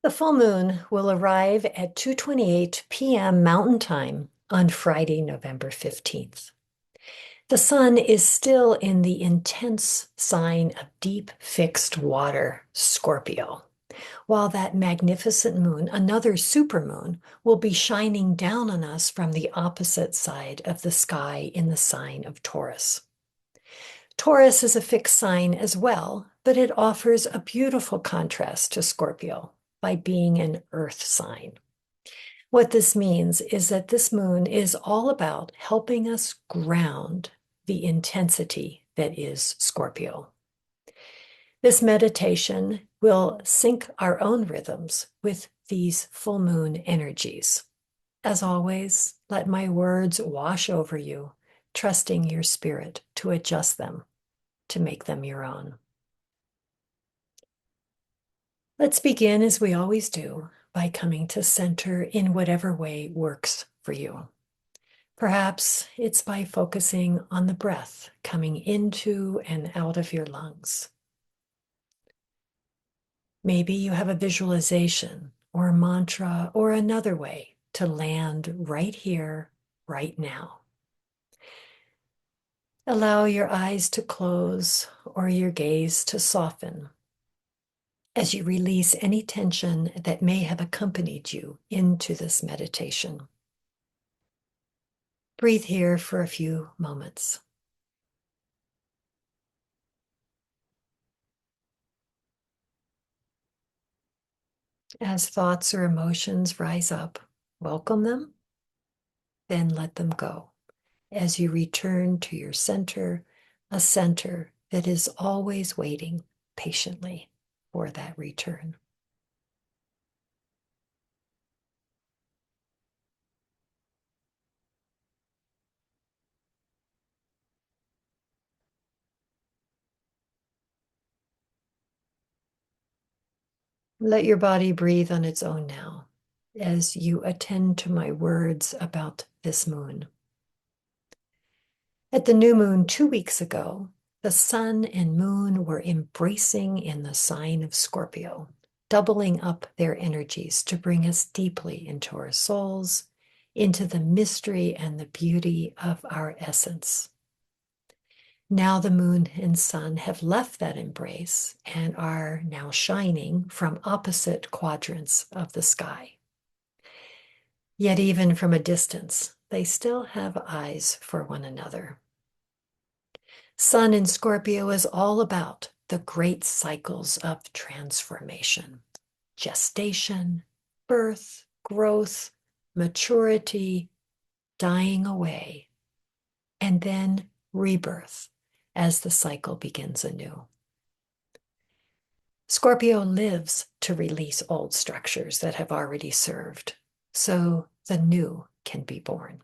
The full moon will arrive at 2:28 p.m. Mountain Time on Friday, November 15th. The sun is still in the intense sign of deep fixed water, Scorpio, while that magnificent moon, another supermoon, will be shining down on us from the opposite side of the sky in the sign of Taurus. Taurus is a fixed sign as well, but it offers a beautiful contrast to Scorpio by being an earth sign. What this means is that this moon is all about helping us ground the intensity that is Scorpio. This meditation will sync our own rhythms with these full moon energies. As always, let my words wash over you, trusting your spirit to adjust them, to make them your own. Let's begin as we always do by coming to center in whatever way works for you. Perhaps it's by focusing on the breath coming into and out of your lungs. Maybe you have a visualization or a mantra or another way to land right here, right now. Allow your eyes to close or your gaze to soften as you release any tension that may have accompanied you into this meditation. Breathe here for a few moments. As thoughts or emotions rise up, welcome them, then let them go as you return to your center, a center that is always waiting patiently for that return. Let your body breathe on its own now as you attend to my words about this moon. At the new moon 2 weeks ago, the sun and moon were embracing in the sign of Scorpio, doubling up their energies to bring us deeply into our souls, into the mystery and the beauty of our essence. Now the moon and sun have left that embrace and are now shining from opposite quadrants of the sky. Yet even from a distance, they still have eyes for one another. Sun in Scorpio is all about the great cycles of transformation, gestation, birth, growth, maturity, dying away, and then rebirth as the cycle begins anew. Scorpio lives to release old structures that have already served, so the new can be born.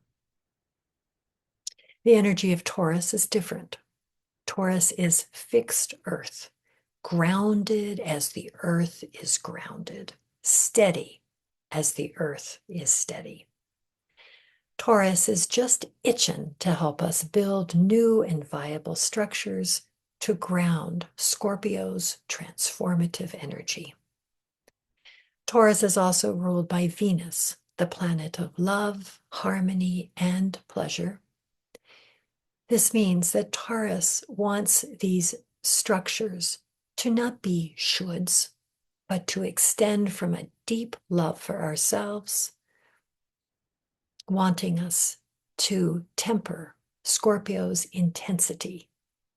The energy of Taurus is different. Taurus is fixed earth, grounded as the earth is grounded, steady as the earth is steady. Taurus is just itching to help us build new and viable structures to ground Scorpio's transformative energy. Taurus is also ruled by Venus, the planet of love, harmony, and pleasure. This means that Taurus wants these structures to not be shoulds, but to extend from a deep love for ourselves, wanting us to temper Scorpio's intensity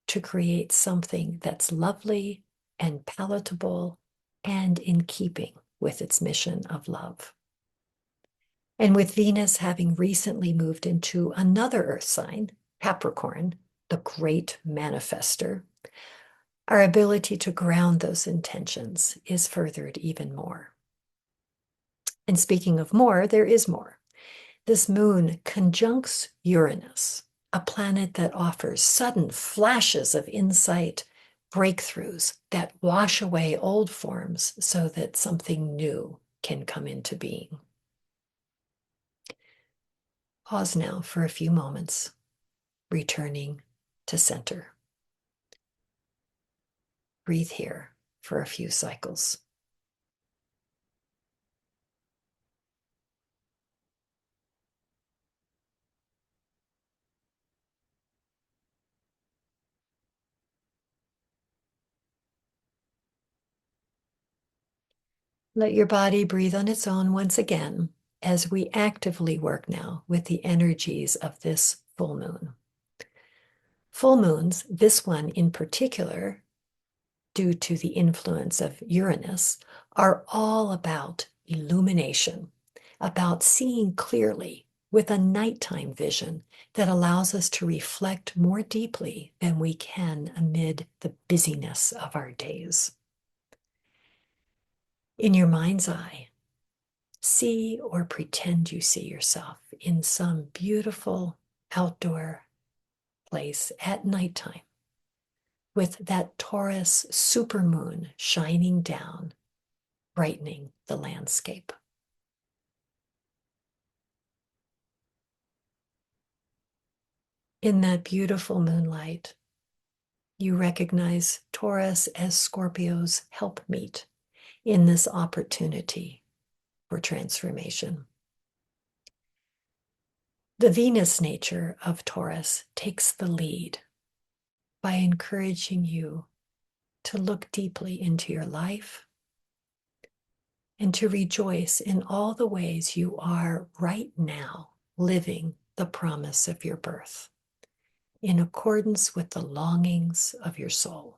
to create something that's lovely and palatable and in keeping with its mission of love. And with Venus having recently moved into another earth sign, Capricorn, the great manifester, our ability to ground those intentions is furthered even more. And speaking of more, there is more. This moon conjuncts Uranus, a planet that offers sudden flashes of insight, breakthroughs that wash away old forms so that something new can come into being. Pause now for a few moments, returning to center. Breathe here for a few cycles. Let your body breathe on its own once again as we actively work now with the energies of this full moon. Full moons, this one in particular, due to the influence of Uranus, are all about illumination, about seeing clearly with a nighttime vision that allows us to reflect more deeply than we can amid the busyness of our days. In your mind's eye, see or pretend you see yourself in some beautiful outdoor place at nighttime with that Taurus supermoon shining down, brightening the landscape. In that beautiful moonlight, you recognize Taurus as Scorpio's helpmeet in this opportunity for transformation. The Venus nature of Taurus takes the lead by encouraging you to look deeply into your life and to rejoice in all the ways you are right now living the promise of your birth in accordance with the longings of your soul.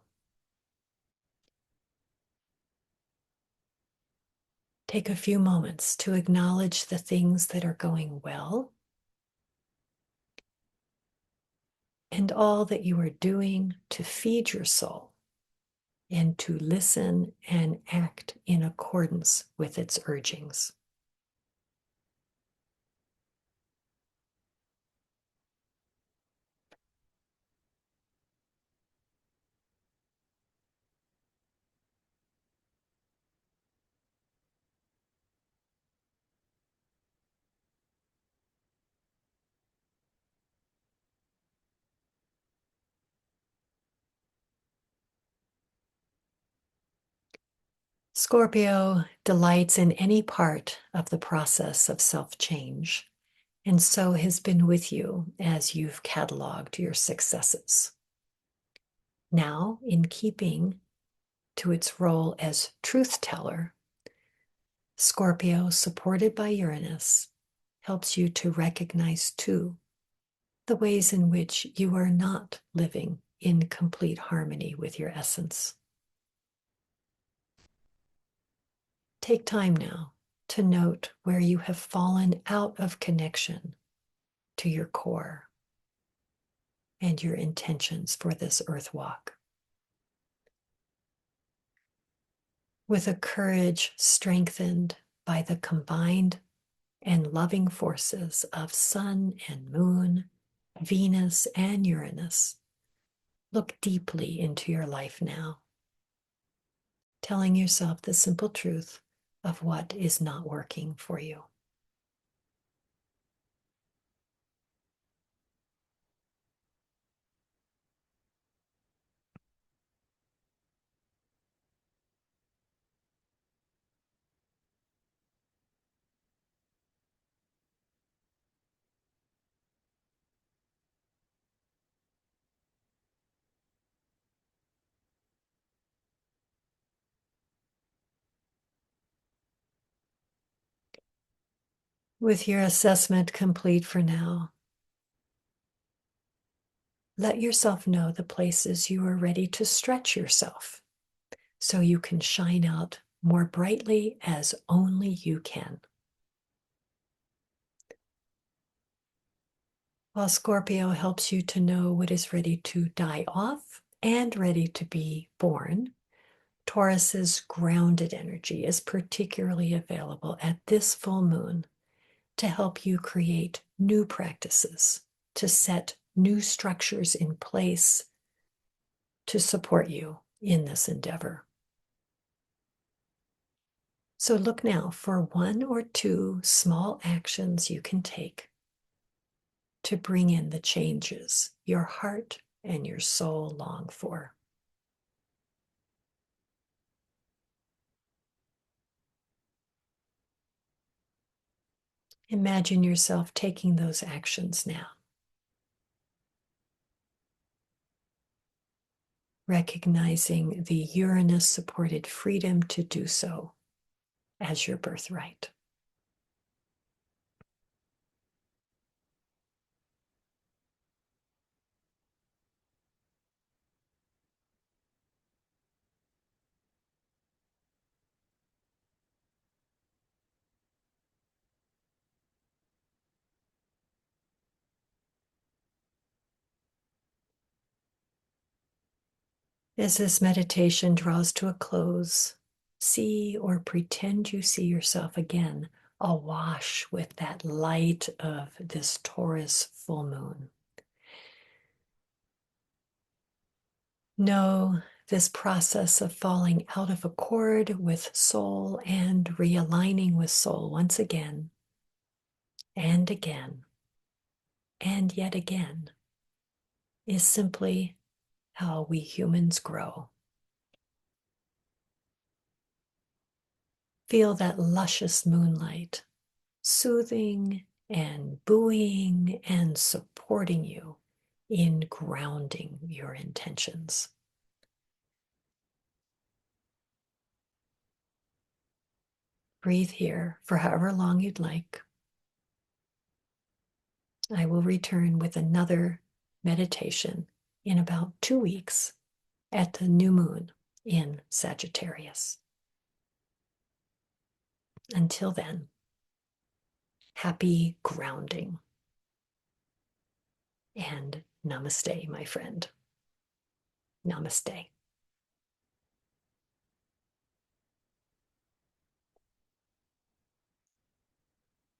Take a few moments to acknowledge the things that are going well and all that you are doing to feed your soul and to listen and act in accordance with its urgings. Scorpio delights in any part of the process of self-change, and so has been with you as you've cataloged your successes. Now, in keeping to its role as truth teller, Scorpio, supported by Uranus, helps you to recognize too the ways in which you are not living in complete harmony with your essence. Take time now to note where you have fallen out of connection to your core and your intentions for this earth walk. With a courage strengthened by the combined and loving forces of Sun and Moon, Venus and Uranus, look deeply into your life now, telling yourself the simple truth of what is not working for you. With your assessment complete for now, let yourself know the places you are ready to stretch yourself so you can shine out more brightly as only you can. While Scorpio helps you to know what is ready to die off and ready to be born, Taurus's grounded energy is particularly available at this full moon to help you create new practices, to set new structures in place to support you in this endeavor. So look now for one or two small actions you can take to bring in the changes your heart and your soul long for. Imagine yourself taking those actions now, recognizing the Uranus-supported freedom to do so as your birthright. As this meditation draws to a close, see or pretend you see yourself again awash with that light of this Taurus full moon. Know this process of falling out of accord with soul and realigning with soul once again and again and yet again is simply how we humans grow. Feel that luscious moonlight soothing and buoying and supporting you in grounding your intentions. Breathe here for however long you'd like. I will return with another meditation in about 2 weeks at the new moon in Sagittarius. Until then, happy grounding and namaste, my friend. Namaste.